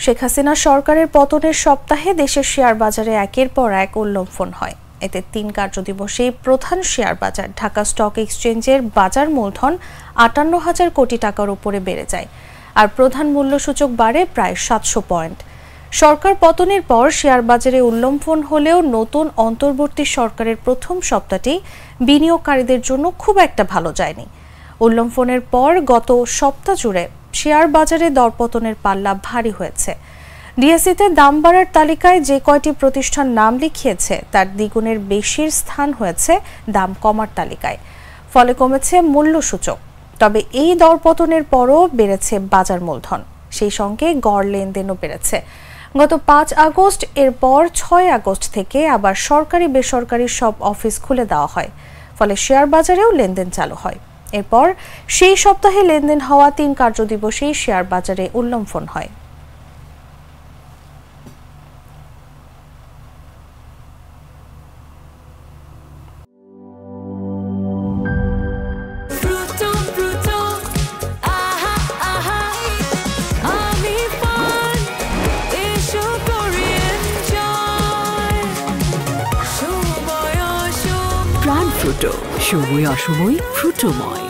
শেখ হাসিনা সরকারের পতনের সপ্তাহে দেশের শেয়ার বাজারে একের পর এক উল্লম্ফন হয়। এতে ৩ কার্যদিবসেই প্রধান শেয়ার বাজার ঢাকা স্টক এক্সচেঞ্জের বাজার মূলধন ৫৮,০০০ কোটি টাকার উপরে বেড়ে যায়, আর প্রধান মূল্যসূচক বাড়ে প্রায় ৭০০ পয়েন্ট। সরকার পতনের পর শেয়ার বাজারে উল্লম্ফন হলেও নতুন অন্তর্বর্তী সরকারের প্রথম সপ্তাহটি বিনিয়োগকারীদের জন্য খুব একটা ভালো যায়নি। উল্লম্ফনের পর গত সপ্তাহ জুড়ে শেয়ার বাজারে দরপতনের পাল্লা ভারী হয়েছে। ডিএসইতে দাম বাড়ার তালিকায় যে কয়টি প্রতিষ্ঠান নাম লিখিয়েছে তার দ্বিগুণের বেশির স্থান হয়েছে দাম কমার তালিকায়, ফলে কমেছে মূল্যসূচক। তবে এই দরপতনের পরও বেড়েছে বাজার মূলধন, সেই সঙ্গে গড় লেনদেনও বেড়েছে। গত ৫ আগস্ট এরপর ৬ আগস্ট থেকে আবার সরকারি বেসরকারি সব অফিস খুলে দেওয়া হয়, ফলে শেয়ার বাজারেও লেনদেন চালু হয়। এরপর সেই সপ্তাহে লেনদেন হওয়া ৩ কার্যদিবসেই শেয়ার বাজারে উল্লম্ফন হয়। প্রাণ ফ্রুটো, সময় অসময় ফ্রুটোময়।